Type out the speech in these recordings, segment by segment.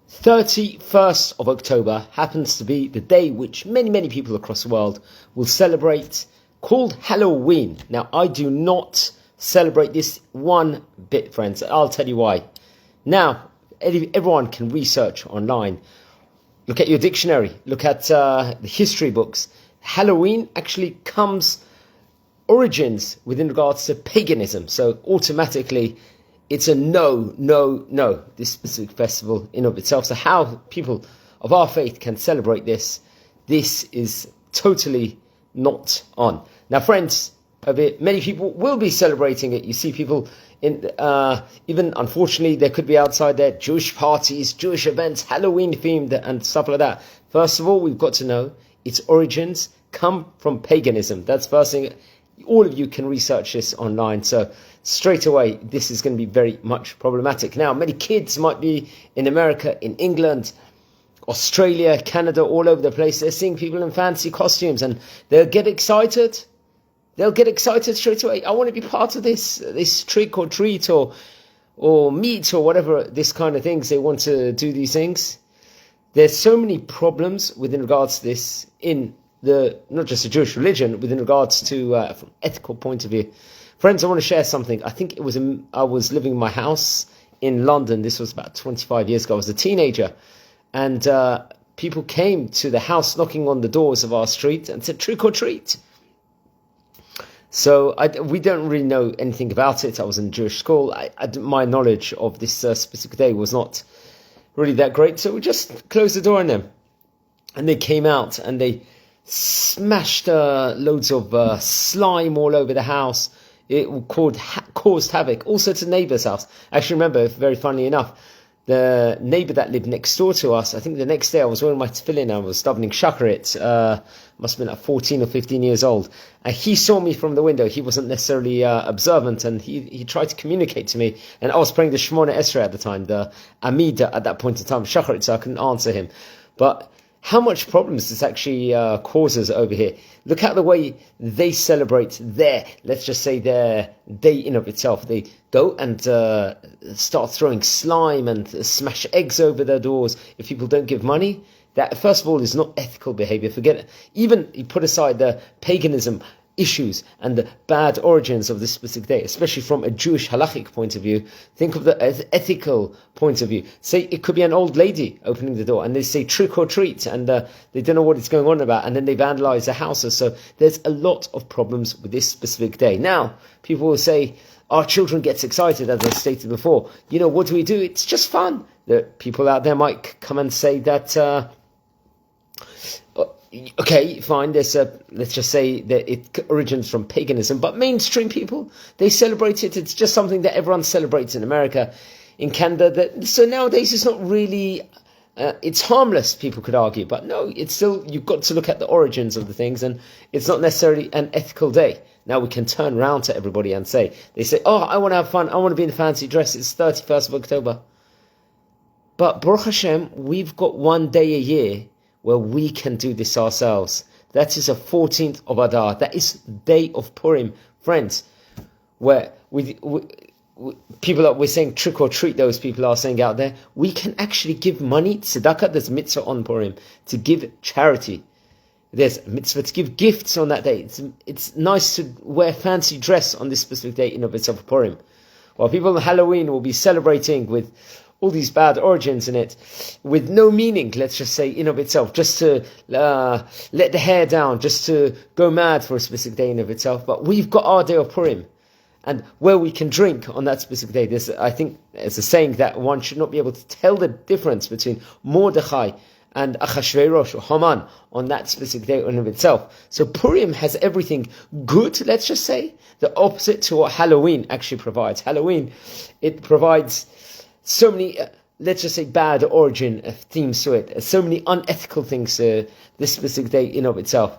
31st of October happens to be the day which many people across the world will celebrate, called Halloween. Now, I do not celebrate this one bit, friends. I'll tell you why. Now, everyone can research online. Look at your dictionary. Look at the history books. Halloween actually comes origins within regards to paganism. So automatically, it's a no, this specific festival in of itself. So how people of our faith can celebrate this is totally not on. Now, friends, many people will be celebrating it. You see people in, even unfortunately, there could be outside there Jewish parties, Jewish events, Halloween themed and stuff like that. First of all, we've got to know its origins come from paganism. That's first thing. All of you can research this online. So straight away, this is going to be very much problematic. Now, many kids might be in America, in England, Australia, Canada, all over the place. They're seeing people in fancy costumes and they'll get excited. They'll get excited straight away. I want to be part of this trick or treat or meet or whatever, this kind of things. They want to do these things. There's so many problems within regards to this in not just the Jewish religion, within regards to from ethical point of view. Friends, I want to share something. I think I was living in my house in London. This was about 25 years ago. I was a teenager. And people came to the house knocking on the doors of our street and said, trick or treat. So we don't really know anything about it. I was in Jewish school. My knowledge of this specific day was not really that great. So we just closed the door on them. And they came out and they smashed loads of slime all over the house. It caused havoc. Also to the neighbour's house. I actually remember, very funnily enough, the neighbour that lived next door to us, I think the next day I was wearing my tefillin, I was davening shacharit, must have been like 14 or 15 years old. And he saw me from the window. He wasn't necessarily observant, and he tried to communicate to me. And I was praying the Shemona Esrei at the time, the Amida at that point in time, shacharit, so I couldn't answer him. But how much problems this actually causes over here. Look at the way they celebrate let's just say their day in of itself. They go and start throwing slime and smash eggs over their doors if people don't give money. That, first of all, is not ethical behavior. Forget it. Even you put aside the paganism issues and the bad origins of this specific day, especially from a Jewish halachic point of view. Think of the ethical point of view. Say it could be an old lady opening the door and they say trick or treat and they don't know what it's going on about, and then they vandalize the houses. So there's a lot of problems with this specific day. Now, people will say, our children gets excited, as I stated before. You know, what do we do? It's just fun. The people out there might come and say that, okay, fine, let's just say that it originates from paganism, but mainstream people, they celebrate it. It's just something that everyone celebrates in America, in Canada. So nowadays it's not really, it's harmless, people could argue, but no, it's still, you've got to look at the origins of the things, and it's not necessarily an ethical day. Now we can turn around to everybody and say, they say, oh, I want to have fun, I want to be in a fancy dress, it's 31st of October. But Baruch Hashem, we've got one day a year where we can do this ourselves. That is the 14th of Adar. That is the day of Purim, friends. Where people that we're saying trick or treat, those people are saying out there, we can actually give money, tzedakah. There's mitzvah on Purim to give charity. There's mitzvah to give gifts on that day. It's nice to wear fancy dress on this specific day in of itself, Purim. While people on Halloween will be celebrating with all these bad origins in it, with no meaning, let's just say, in of itself, just to let the hair down, just to go mad for a specific day in of itself. But we've got our day of Purim, and where we can drink on that specific day. There's, I think, it's a saying that one should not be able to tell the difference between Mordechai and Achashverosh or Haman on that specific day in of itself. So Purim has everything good, let's just say, the opposite to what Halloween actually provides. Halloween, it provides so many, let's just say, bad origin themes to it. So many unethical things this specific day in of itself.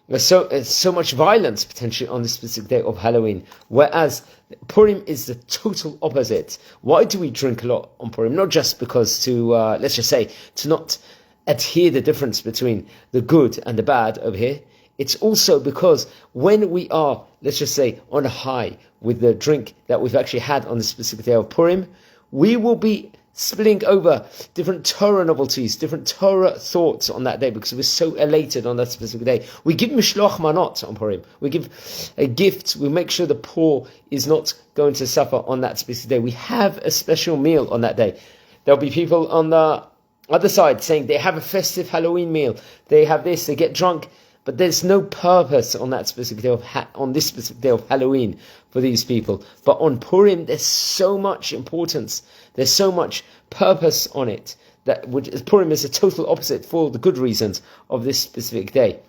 There's so much violence potentially on this specific day of Halloween. Whereas Purim is the total opposite. Why do we drink a lot on Purim? Not just because to, let's just say, to not adhere the difference between the good and the bad over here. It's also because when we are, let's just say, on a high with the drink that we've actually had on the specific day of Purim, we will be spilling over different Torah novelties, different Torah thoughts on that day because we're so elated on that specific day. We give mishloach manot on Purim. We give a gift. We make sure the poor is not going to suffer on that specific day. We have a special meal on that day. There'll be people on the other side saying they have a festive Halloween meal. They have this, they get drunk. But there's no purpose on that specific day on this specific day of Halloween for these people. But on Purim, there's so much importance. There's so much purpose on it Purim is a total opposite for the good reasons of this specific day.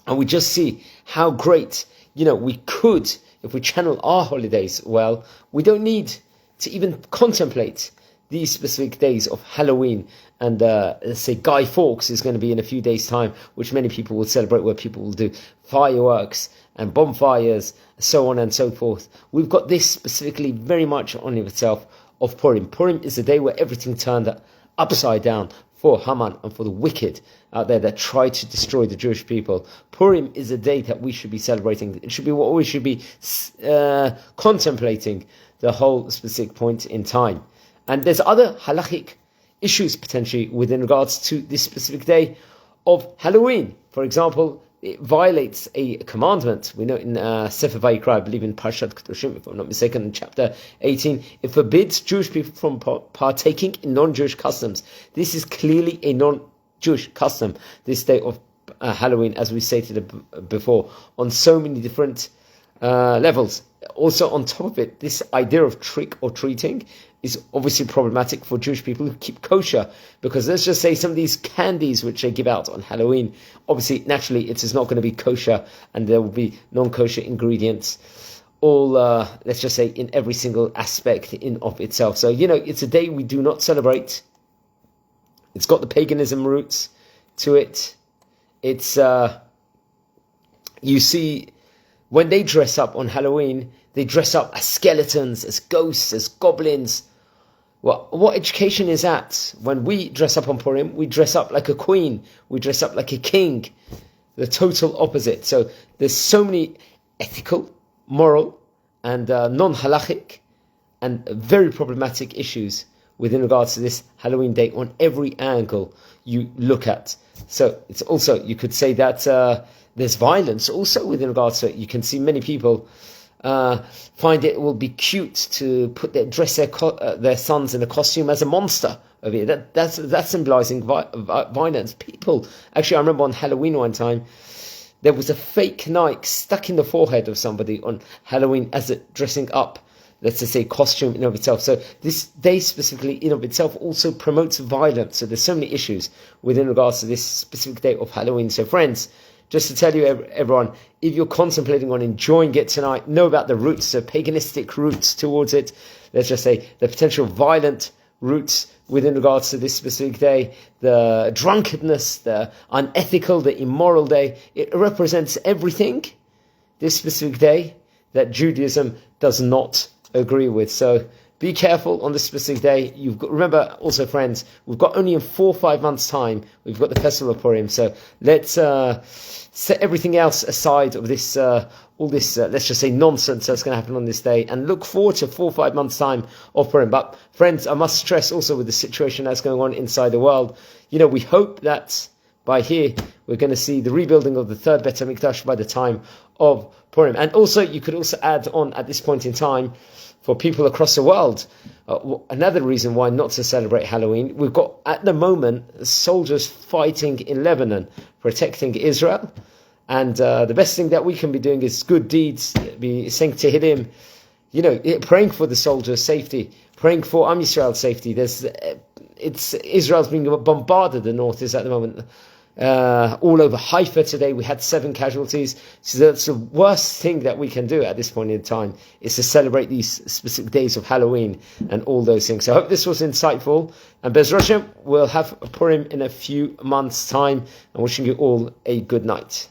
And we just see how great, we could, if we channel our holidays well, we don't need to even contemplate these specific days of Halloween. And let's say Guy Fawkes is going to be in a few days' time, which many people will celebrate, where people will do fireworks and bonfires, so on and so forth. We've got this specifically very much on itself of Purim. Purim is the day where everything turned upside down for Haman and for the wicked out there that try to destroy the Jewish people. Purim is a day that we should be celebrating. It should be what we should be contemplating the whole specific point in time. And there's other halachic issues potentially within regards to this specific day of Halloween. For example, it violates a commandment. We know in Sefer Vayikra, I believe in Parshat Kedoshim, if I'm not mistaken, in chapter 18, it forbids Jewish people from partaking in non-Jewish customs. This is clearly a non-Jewish custom, this day of Halloween, as we stated before, on so many different levels. Also, on top of it, this idea of trick or treating is obviously problematic for Jewish people who keep kosher, because let's just say some of these candies which they give out on Halloween, obviously, naturally, it is not going to be kosher, and there will be non-kosher ingredients, all, let's just say, in every single aspect in of itself. So, it's a day we do not celebrate. It's got the paganism roots to it. It's, you see, when they dress up on Halloween, they dress up as skeletons, as ghosts, as goblins. Well, what education is that? When we dress up on Purim, we dress up like a queen. We dress up like a king. The total opposite. So there's so many ethical, moral, and non-halachic, and very problematic issues within regards to this Halloween day on every angle you look at. So it's also, you could say that there's violence also within regards to it. You can see many people find it will be cute to dress their sons in a costume as a monster over here. That's symbolizing violence. People, actually, I remember on Halloween one time, there was a fake Nike stuck in the forehead of somebody on Halloween as a dressing up, let's just say, costume in of itself. So this day specifically in of itself also promotes violence. So there's so many issues within regards to this specific day of Halloween. So friends, just to tell you, everyone, if you're contemplating on enjoying it tonight, know about the roots, the paganistic roots towards it. Let's just say the potential violent roots within regards to this specific day, the drunkenness, the unethical, the immoral day. It represents everything, this specific day, that Judaism does not agree with. So be careful on this specific day. Remember also, friends, we've got only in 4 or 5 months' time, we've got the Festival of Purim. So let's set everything else aside of this, all this, let's just say, nonsense that's going to happen on this day, and look forward to 4 or 5 months' time of Purim. But friends, I must stress also with the situation that's going on inside the world, we hope that by here we're going to see the rebuilding of the third Bet HaMikdash by the time of Purim. And also, you could also add on at this point in time, for people across the world, another reason why not to celebrate Halloween, we've got at the moment soldiers fighting in Lebanon, protecting Israel, and the best thing that we can be doing is good deeds, be saying Tehillim, praying for the soldiers' safety, praying for Am Yisrael's safety. Israel's being bombarded, the north is at the moment. All over Haifa today, we had 7 casualties. So that's the worst thing that we can do at this point in time, is to celebrate these specific days of Halloween and all those things. So I hope this was insightful. And Be'ez Hashem, we'll have Purim in a few months' time. I'm wishing you all a good night.